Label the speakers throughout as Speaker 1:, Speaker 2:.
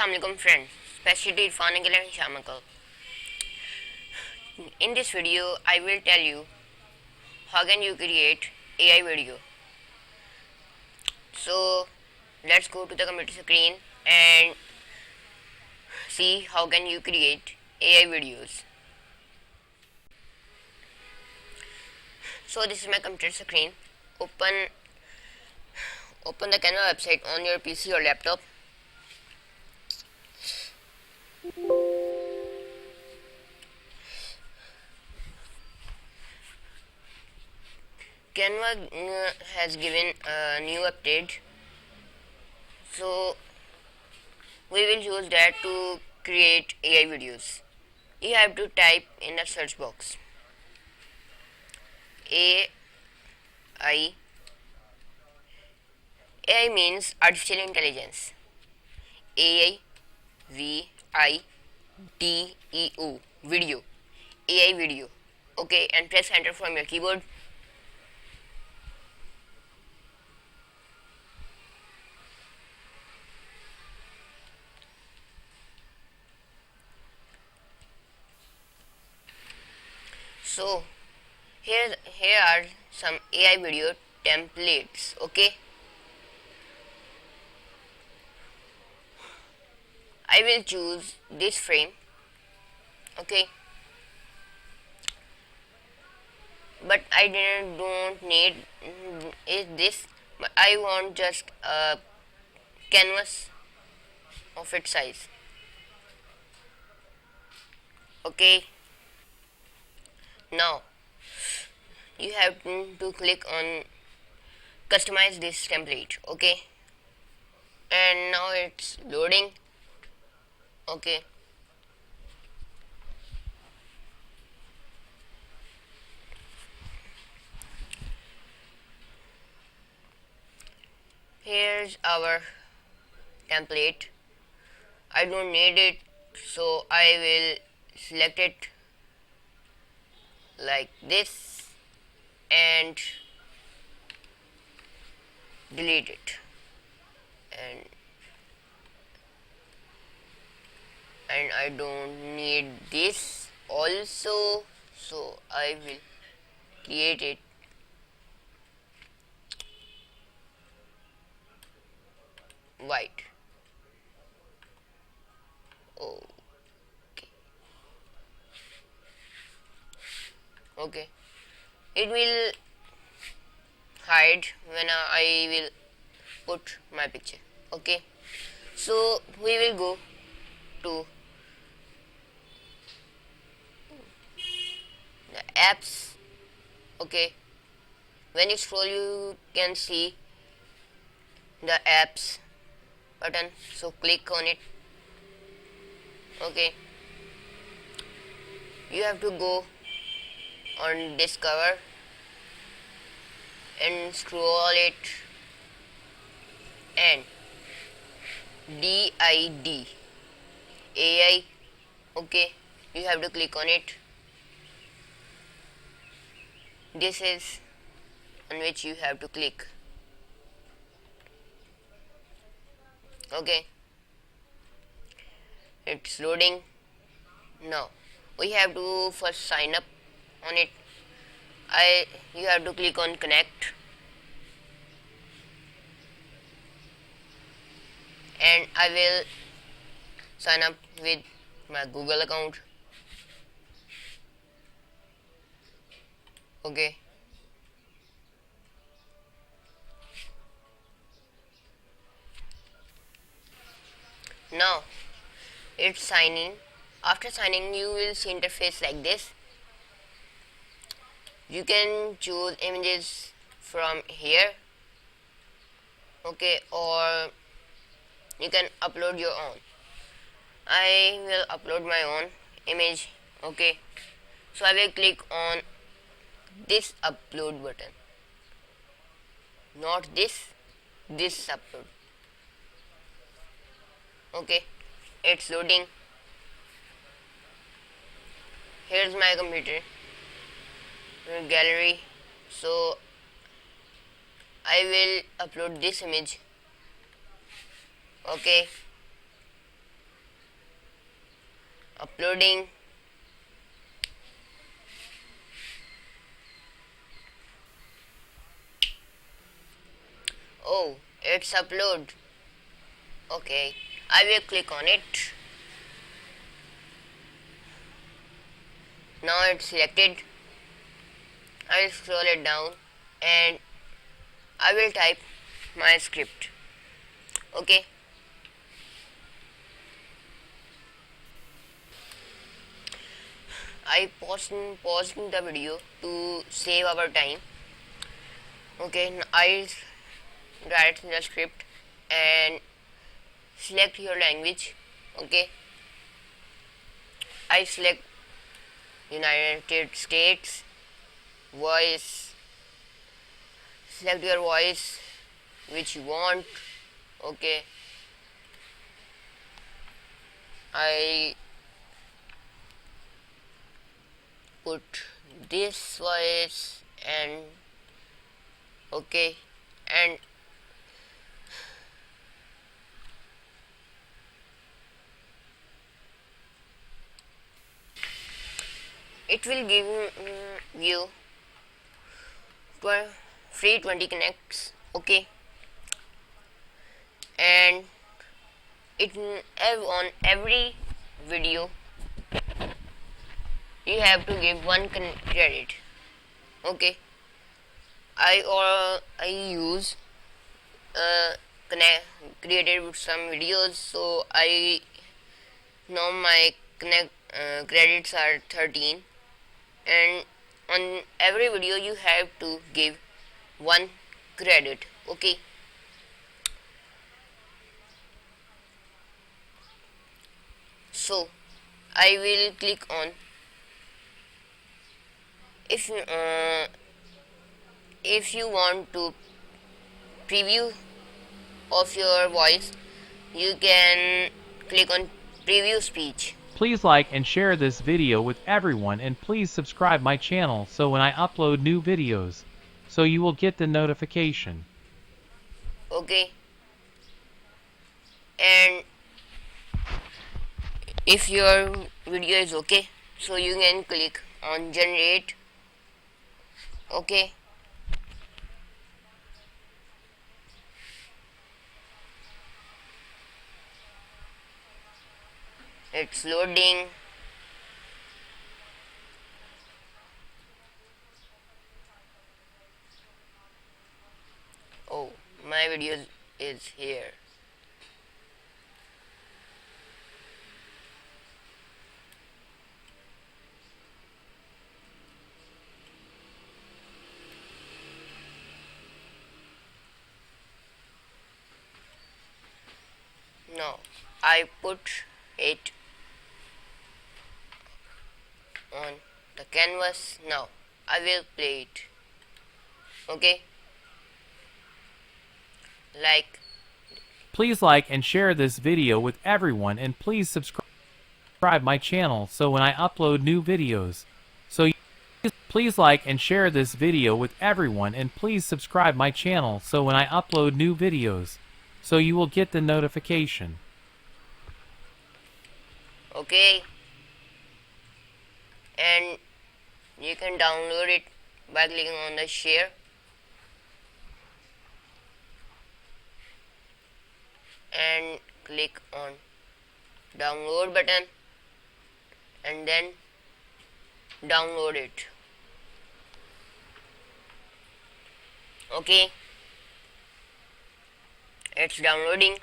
Speaker 1: Assalamualaikum friends, specialty Irfan and Shamakal. In this video, I will tell you how can you create AI video. So let's go to the computer screen and see how can you create AI videos. So this is my computer screen. Open the Canva website on your PC or laptop. Canva has given a new update, so we will use that to create AI videos. You have to type in the search box AI. AI means artificial intelligence. AIVIDEO video. AI video. Okay, and press enter from your keyboard. So here are some AI video templates. Okay, I will choose this frame. Okay, but I don't need is this, but I want just a canvas of its size. Okay, now you have to click on customize this template. Okay, and now it's loading. Okay, here's our template. I don't need it, so I will select it like this and delete it, and I don't need this also, so I will create it white. Okay, it will hide when I will put my picture. Okay, so we will go to the apps. Okay, when you scroll you can see the apps button, so click on it. Okay, you have to go on discover and scroll it, and DID AI. Okay, you have to click on it. This is on which you have to click. Okay, it's loading. Now we have to first sign up on it. You have to click on connect, and I will sign up with my Google account. Okay, now it's signing. After signing you will see interface like this. You can choose images from here. Okay, or you can upload your own. I will upload my own image. Okay, so I will click on this upload button, not this upload. Okay, it's loading. Here's my computer gallery, so I will upload this image. Okay, Uploading. Oh, it's upload. Okay, I will click on it. Now it's selected. I will scroll it down and I will type my script. Okay. I pausing the video to save our time. Okay, I write the script and select your language. Okay, I select United States voice. Select your voice which you want. Okay, I put this voice and okay, and it will give you free 20 connects. Okay, and it on every video you have to give one credit. Okay, I use created with some videos, so I now my credits are 13, and on every video you have to give one credit. Okay, so I will click on if you want to preview of your voice, you can click on preview speech.
Speaker 2: Please like and share this video with everyone, and please subscribe my channel so when I upload new videos, so you will get the notification.
Speaker 1: Okay, and if your video is okay, so you can click on generate. Okay, it's loading. Oh, my video is here. Now I put it on the canvas. Now I will play it. Okay, like.
Speaker 2: Please like and share this video with everyone, and please subscribe my channel so when I upload new videos. Please like and share this video with everyone, and please subscribe my channel so when I upload new videos, so you will get the notification.
Speaker 1: Okay, and you can download it by clicking on the share. And click on download button and then download it. Okay, it's downloading.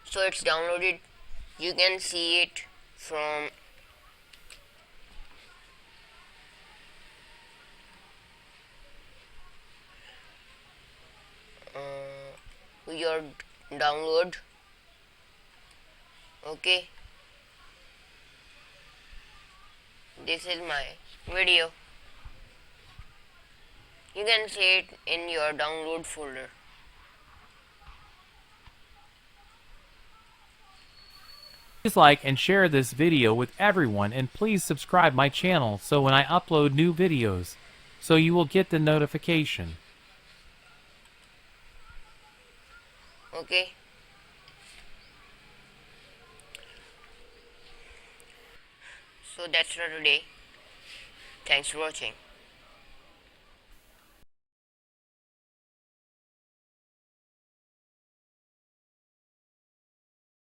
Speaker 1: So it's downloaded. You can see it from your download. Okay, this is my video. You can see it in your download folder.
Speaker 2: Please like and share this video with everyone, and please subscribe my channel so when I upload new videos, so you will get the notification.
Speaker 1: Okay. So that's for today. Thanks for watching.